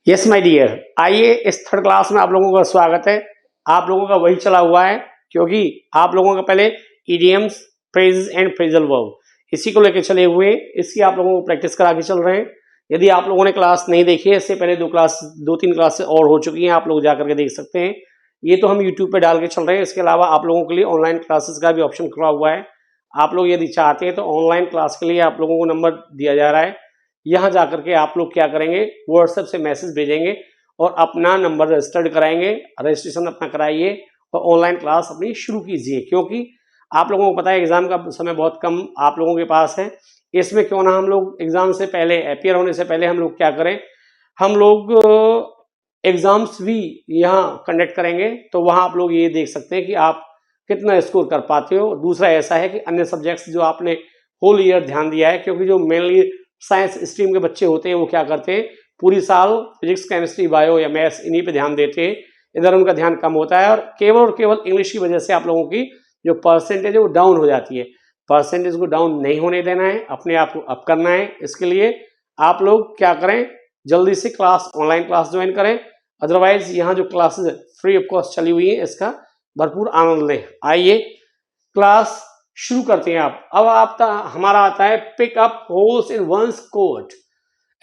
Yes my dear, आइए इस third class में आप लोगों का स्वागत है। आप लोगों का वही चला हुआ है क्योंकि आप लोगों का पहले idioms, phrases and phrasal verb इसी को लेकर चले हुए, इसकी आप लोगों को प्रैक्टिस करा के चल रहे हैं। यदि आप लोगों ने क्लास नहीं देखी है, इससे पहले दो तीन क्लासेस और हो चुकी हैं, आप लोग जाकर के देख सकते हैं। ये तो हम यूट्यूब पे डाल के चल रहे हैं। इसके अलावा आप लोगों के लिए ऑनलाइन क्लासेस का भी ऑप्शन खुला हुआ है। आप लोग यदि चाहते हैं तो ऑनलाइन क्लास के लिए आप लोगों को नंबर दिया जा रहा है। यहाँ जाकर के आप लोग क्या करेंगे, व्हाट्सएप से मैसेज भेजेंगे और अपना नंबर रजिस्टर्ड कराएंगे, रजिस्ट्रेशन अपना कराइए और ऑनलाइन क्लास अपनी शुरू कीजिए। क्योंकि आप लोगों को पता है एग्जाम का समय बहुत कम आप लोगों के पास है। इसमें क्यों ना हम लोग एग्जाम से पहले, अपियर होने से पहले हम लोग क्या करें, हम लोग एग्जाम्स भी यहाँ कंडक्ट करेंगे। तो वहाँ आप लोग ये देख सकते हैं कि आप कितना स्कोर कर पाते हो। दूसरा ऐसा है कि अन्य सब्जेक्ट्स जो आपने होल ईयर ध्यान दिया है, क्योंकि जो मेनली साइंस स्ट्रीम के बच्चे होते हैं वो क्या करते हैं, पूरी साल फिजिक्स, केमिस्ट्री, बायो या मैथ्स इन्हीं पे ध्यान देते हैं। इधर उनका ध्यान कम होता है और केवल इंग्लिश की वजह से आप लोगों की जो परसेंटेज है वो डाउन हो जाती है। परसेंटेज को डाउन नहीं होने देना है, अपने आप को अप करना है। इसके लिए आप लोग क्या करें, जल्दी से क्लास, ऑनलाइन क्लास ज्वाइन करें। अदरवाइज यहाँ जो क्लासेस फ्री ऑफ कॉस्ट चली हुई है, इसका भरपूर आनंद लें। आइए क्लास शुरू करते हैं। अब हमारा आता है pick up holes in one's coat.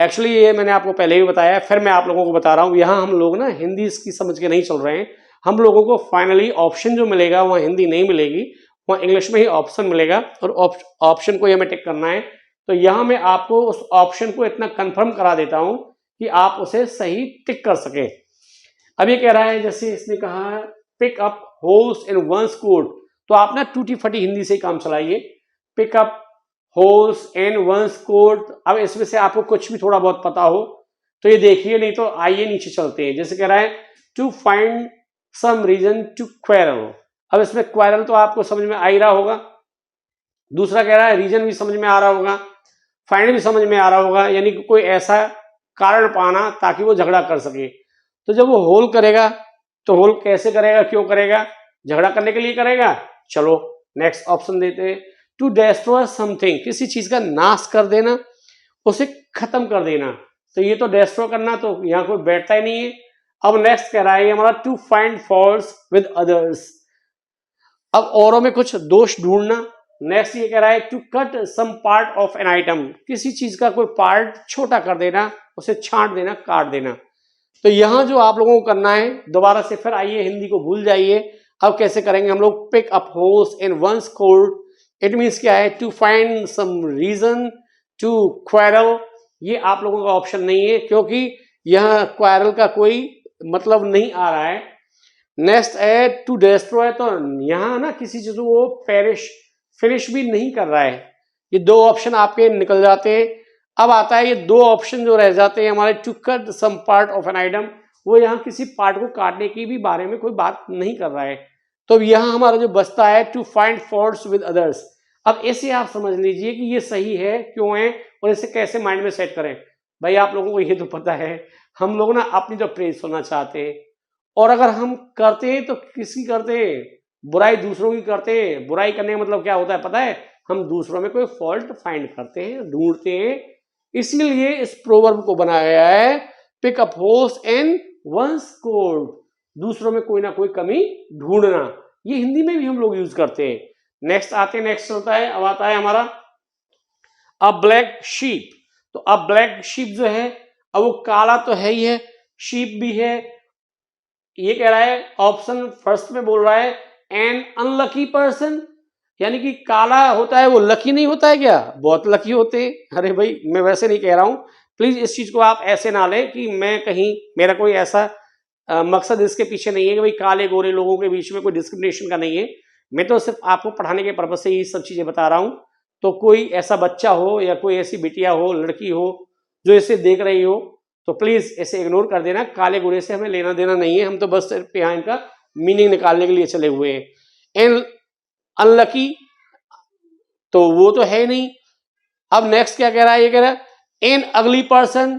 Actually ये मैंने आपको पहले भी बताया है, फिर मैं आप लोगों को बता रहा हूँ। यहाँ हम लोग ना हिंदी इसकी समझ के नहीं चल रहे हैं। हम लोगों को फाइनली ऑप्शन जो मिलेगा वहाँ हिंदी नहीं मिलेगी, वहाँ इंग्लिश में ही ऑप्शन मिलेगा और ऑप्शन को ये हमें टिक करना है। तो यहाँ मैं आपको उस ऑप्शन को इतना कंफर्म करा देता हूँ कि आप उसे सही टिक कर सकें। अब ये कह रहा है, जैसे इसने कहा pick up holes in one's coat, तो आप ना टूटी फटी हिंदी से ही काम चलाइए। Pick up holes in one's coat. अब इसमें से आपको कुछ भी थोड़ा बहुत पता हो तो ये देखिए, नहीं तो आइए नीचे चलते हैं। जैसे कह रहा है to find some reason to quarrel. अब इसमें क्वेरल तो आपको समझ में आ ही रहा होगा। दूसरा कह रहा है रीजन भी समझ में आ रहा होगा, फाइंड भी समझ में आ रहा होगा, यानी कि कोई ऐसा कारण पाना ताकि वो झगड़ा कर सके। तो जब वो होल करेगा तो होल कैसे करेगा, क्यों करेगा, झगड़ा करने के लिए करेगा। चलो नेक्स्ट ऑप्शन देते हैं, टू डेस्ट्रॉय समथिंग, किसी चीज का नाश कर देना, उसे खत्म कर देना। तो ये तो डेस्ट्रॉय करना तो यहाँ कोई बैठता ही नहीं है। अब नेक्स्ट कह रहा है हमारा to find faults with others. अब औरों में कुछ दोष ढूंढना। नेक्स्ट ये कह रहा है to cut some part of an item, किसी चीज का कोई पार्ट छोटा कर देना, उसे छांट देना, काट देना। तो यहां जो आप लोगों को करना है, दोबारा से फिर आइए, हिंदी को भूल जाइए। अब कैसे करेंगे हम लोग, pick up holes in one's coat. It means क्या है, to find some reason to quarrel. ये आप लोगों का ऑप्शन नहीं है क्योंकि यह क्वेरल का कोई मतलब नहीं आ रहा है। नेक्स्ट है टू डेस्ट्रॉय, तो यहां ना किसी चीज को पेरिश, फिनिश भी नहीं कर रहा है। ये दो ऑप्शन आपके निकल जाते हैं। अब आता है ये दो ऑप्शन जो रह जाते हैं हमारे, to cut some part of an item, वो यहाँ किसी पार्ट को काटने की भी बारे में कोई बात नहीं कर रहा है। तो यहाँ हमारा जो बचता है to find faults with others. अब इसे आप समझ लीजिए कि ये सही है, क्यों है और इसे कैसे माइंड में सेट करें। भाई आप लोगों को ये तो पता है, हम लोग ना अपनी जो प्रेज सुनना चाहते हैं, और अगर हम करते हैं तो किसकी करते हैं, बुराई दूसरों की करते हैं। बुराई करने का मतलब क्या होता है पता है, हम दूसरों में कोई फॉल्ट फाइंड करते हैं, ढूंढते हैं। इसलिए इस प्रोवर्ब को बनाया गया है, pick up holes in one's coat, दूसरों में कोई ना कोई कमी ढूंढना। ये हिंदी में भी हम लोग यूज करते हैं। नेक्स्ट आते हैं, नेक्स्ट चलता है। अब आता है हमारा अ ब्लैक शीप। तो अ ब्लैक शीप जो है, अब वो काला तो है ही है, शीप भी है। ये कह रहा है ऑप्शन फर्स्ट में बोल रहा है एन अनलकी पर्सन, यानी कि काला होता है वो लकी नहीं होता है क्या, बहुत लकी होते हैं। अरे भाई मैं वैसे नहीं कह रहा हूं, प्लीज इस चीज को आप ऐसे ना लें कि मैं कहीं, मेरा कोई ऐसा मकसद इसके पीछे नहीं है कि भाई काले गोरे लोगों के बीच में कोई डिस्क्रिमिनेशन का नहीं है। मैं तो सिर्फ आपको पढ़ाने के पर्पज से ये सब चीजें बता रहा हूं। तो कोई ऐसा बच्चा हो या कोई ऐसी बिटिया हो, लड़की हो जो इसे देख रही हो, तो प्लीज इसे इग्नोर कर देना। काले गोरे से हमें लेना देना नहीं है, हम तो बस सिर्फ यहाँ इनका मीनिंग निकालने के लिए चले हुए हैं। एन अनलकी तो वो तो है नहीं। अब नेक्स्ट क्या कह रहा है, ये कह रहा है एन अगली पर्सन।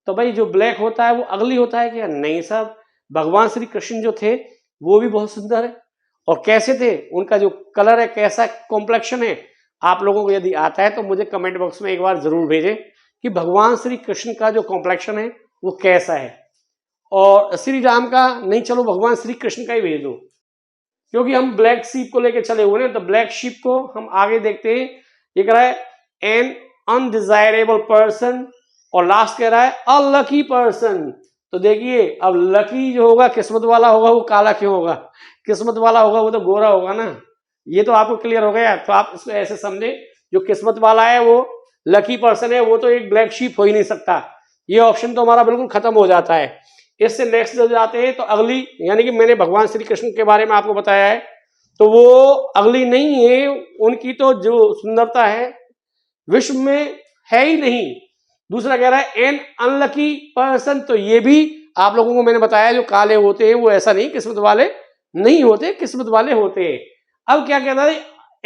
तो भाई जो ब्लैक होता है वो अगली होता है क्या, नहीं साहब। भगवान श्री कृष्ण जो थे वो भी बहुत सुंदर है। और कैसे थे, उनका जो कलर है, कैसा कॉम्प्लेक्शन है, आप लोगों को यदि आता है तो मुझे कमेंट बॉक्स में एक बार जरूर भेजें कि भगवान श्री कृष्ण का जो कॉम्प्लेक्शन है वो कैसा है। और श्री राम का नहीं, चलो भगवान श्री कृष्ण का ही भेज दो, क्योंकि हम ब्लैक शीप को लेके चले हुए हैं। तो ब्लैक शीप को हम आगे देखते हैं। ये कह रहा है एन अनडिजायरेबल पर्सन, और लास्ट कह रहा है अनलकी पर्सन। तो देखिए अब लकी जो होगा, किस्मत वाला होगा, वो काला क्यों होगा? किस्मत वाला होगा वो तो गोरा होगा ना। ये तो आपको क्लियर हो गया। तो आप इसको ऐसे समझे, जो किस्मत वाला है वो लकी पर्सन है, वो तो एक ब्लैक शीप हो ही नहीं सकता। ये ऑप्शन तो हमारा बिल्कुल खत्म हो जाता है। इससे नेक्स्ट जो जाते हैं तो अगली, यानी कि मैंने भगवान श्री कृष्ण के बारे में आपको बताया है, तो वो अगली नहीं है। उनकी तो जो सुंदरता है विश्व में है ही नहीं। दूसरा कह रहा है एन अनलकी पर्सन, तो ये भी आप लोगों को मैंने बताया, जो काले होते हैं वो ऐसा नहीं किस्मत वाले नहीं होते, किस्मत वाले होते हैं। अब क्या कहता है,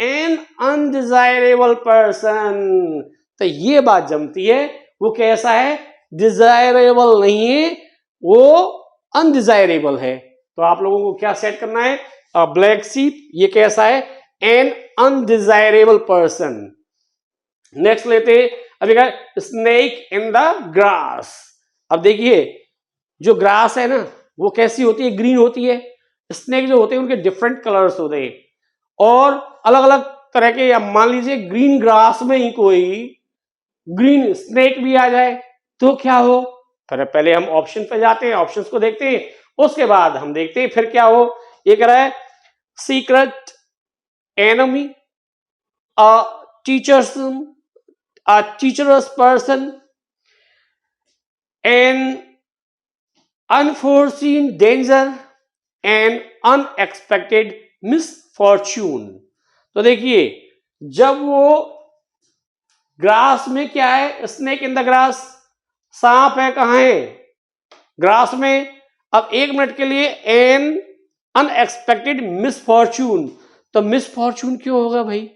एन अनडिजायरेबल पर्सन, तो ये बात जमती है। वो कैसा है? डिजायरेबल नहीं है, वो अनडिजायरेबल है। तो आप लोगों को क्या सेट करना है? ब्लैक शीप ये कैसा है? N undesirable person. नेक्स्ट लेते हैं, अभी कहा स्नेक इन द ग्रास। अब देखिए जो ग्रास है ना वो कैसी होती है? ग्रीन होती है। स्नेक जो होते हैं उनके डिफरेंट कलर्स होते हैं और अलग अलग तरह के, या मान लीजिए ग्रीन ग्रास में ही कोई ग्रीन स्नेक भी आ जाए तो क्या हो? फिर पहले हम ऑप्शन पे जाते हैं, ऑप्शंस को देखते हैं, उसके बाद हम देखते हैं फिर क्या हो। ये कह रहा है secret enemy, a teacher's person, an unforeseen danger, and unexpected misfortune। तो देखिए जब वो ग्रास में क्या है, स्नेक इन द ग्रास, सांप है, कहां है? ग्रास में। अब 1 मिनट के लिए एन अनएक्सपेक्टेड मिसफॉर्चून, तो मिसफॉर्चून क्यों होगा भाई?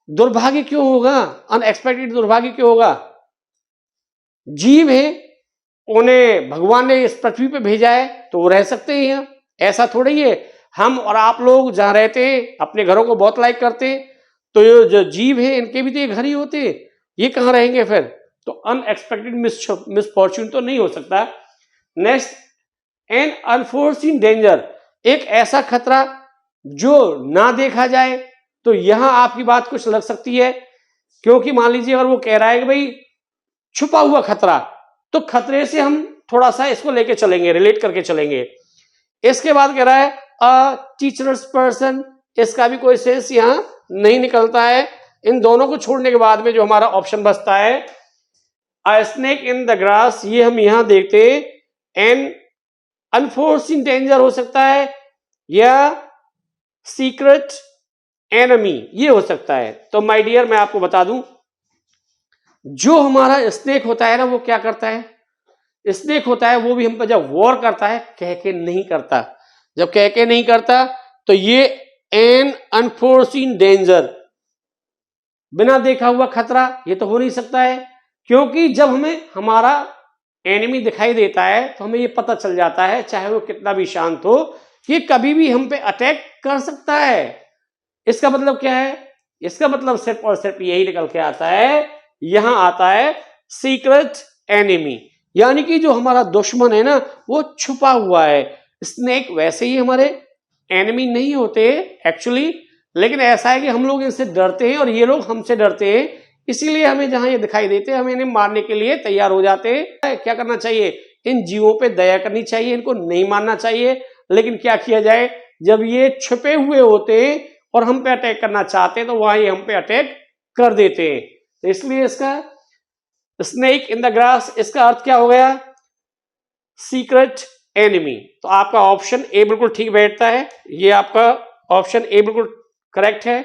दुर्भाग्य क्यों होगा? अनएक्सपेक्टेड दुर्भाग्य क्यों होगा? जीव है, उन्हें भगवान ने इस पृथ्वी पे भेजा है तो वो रह सकते हैं यहाँ, ऐसा थोड़ा ही है। हम और आप लोग जहाँ रहते हैं अपने घरों को बहुत लाइक करते हैं, तो ये जो जीव है इनके भी तो ये घर ही होते हैं, ये कहाँ रहेंगे फिर? तो अनएक्सपेक्टेड मिसफॉर्चून तो नहीं हो सकता। नेक्स्ट, एन अनफोर्सीन डेंजर, एक ऐसा खतरा जो ना देखा जाए। तो यहां आपकी बात कुछ लग सकती है, क्योंकि मान लीजिए अगर वो कह रहा है कि भाई छुपा हुआ खतरा, तो खतरे से हम थोड़ा सा इसको लेके चलेंगे, रिलेट करके चलेंगे। इसके बाद कह रहा है अ टीचर्स पर्सन, इसका भी कोई सेंस यहां नहीं निकलता है। इन दोनों को छोड़ने के बाद में जो हमारा ऑप्शन बचता है अ स्नेक इन द ग्रास, ये हम यहां देखते हैं एन अनफोर्सीन डेंजर हो सकता है, या सीक्रेट एनिमी ये हो सकता है। तो माय डियर मैं आपको बता दूं, जो हमारा स्नेक होता है ना वो क्या करता है? स्नेक होता है वो भी हम पर जब वॉर करता है कह के नहीं करता। जब कह के नहीं करता तो ये एन अनफोर्सीन डेंजर, बिना देखा हुआ खतरा, ये तो हो नहीं सकता है। क्योंकि जब हमें हमारा एनिमी दिखाई देता है तो हमें ये पता चल जाता है, चाहे वो कितना भी शांत हो, कि कभी भी हम पे अटैक कर सकता है। इसका मतलब क्या है? इसका मतलब सिर्फ और सिर्फ यही निकल के आता है, यहां आता है सीक्रेट एनिमी, यानी कि जो हमारा दुश्मन है ना वो छुपा हुआ है। स्नेक वैसे ही हमारे एनिमी नहीं होते एक्चुअली, लेकिन ऐसा है कि हम लोग इनसे डरते हैं और ये लोग हमसे डरते हैं, इसीलिए हमें जहां ये दिखाई देते हैं हम इन्हें मारने के लिए तैयार हो जाते हैं। क्या करना चाहिए? इन जीवों पे दया करनी चाहिए, इनको नहीं मारना चाहिए। लेकिन क्या किया जाए, जब ये छुपे हुए होते हैं और हम पे अटैक करना चाहते हैं तो वहां ये हम पे अटैक कर देते हैं। तो इसलिए इसका स्नेक इन द ग्रास, इसका अर्थ क्या हो गया? Secret enemy. तो आपका ऑप्शन ए बिल्कुल ठीक बैठता है, ये आपका ऑप्शन ए बिल्कुल करेक्ट है।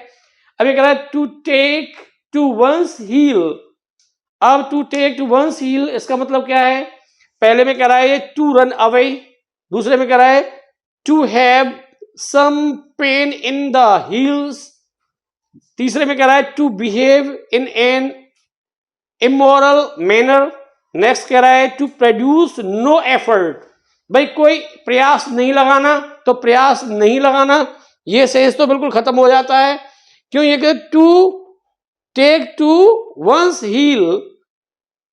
अब ये कह रहा है to take to one's heel. अब to take to one's heel इसका मतलब क्या है? पहले में कह रहा है टू रन अवे, दूसरे में कह रहा है to have some pain in the heels, तीसरे में कह रहा है to behave in an immoral manner, next कह रहा है टू प्रोड्यूस नो एफर्ट, भाई कोई प्रयास नहीं लगाना, तो प्रयास नहीं लगाना ये सेंस तो बिल्कुल खत्म हो जाता है। क्यों? ये कहते to take to one's heel,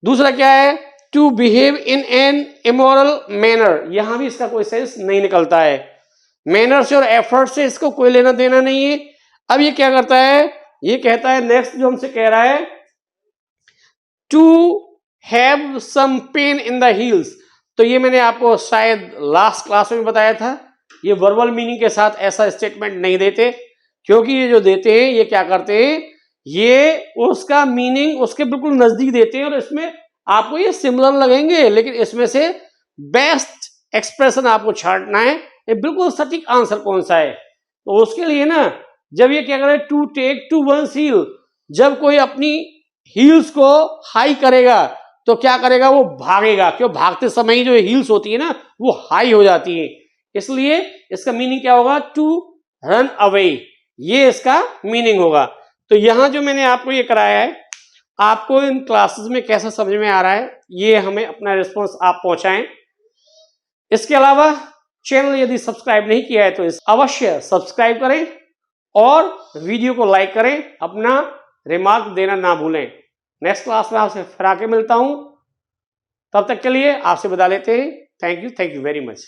दूसरा क्या है to behave in an immoral manner, यहां भी इसका कोई सेंस नहीं निकलता है। मैनर से और एफर्ट से इसको कोई लेना देना नहीं है। अब ये क्या करता है, ये कहता है नेक्स्ट जो हमसे कह रहा है to have some pain in the heels, तो ये मैंने आपको शायद लास्ट क्लास में बताया था, ये वर्बल मीनिंग के साथ ऐसा स्टेटमेंट नहीं देते, क्योंकि ये जो देते हैं ये क्या करते हैं, ये उसका मीनिंग उसके बिल्कुल नजदीक देते हैं और इसमें आपको ये सिमिलर लगेंगे, लेकिन इसमें से बेस्ट एक्सप्रेशन आपको छांटना है, ये बिल्कुल सटीक आंसर कौन सा है। तो उसके लिए ना, जब ये क्या करे to take to one's heel, जब कोई अपनी हील्स को हाई करेगा तो क्या करेगा, वो भागेगा, क्यों भागते समय ही जो हील्स होती है ना वो हाई हो जाती है, इसलिए इसका मीनिंग क्या होगा, टू रन अवे, ये इसका मीनिंग होगा। तो यहां जो मैंने आपको ये कराया है, आपको इन क्लासेस में कैसा समझ में आ रहा है, ये हमें अपना रिस्पॉन्स आप पहुंचाएं। इसके अलावा चैनल यदि सब्सक्राइब नहीं किया है तो इस अवश्य सब्सक्राइब करें और वीडियो को लाइक करें, अपना रिमार्क देना ना भूलें। नेक्स्ट क्लास में आपसे फिर आके मिलता हूं, तब तक के लिए आपसे विदा लेते हैं। Thank you very much.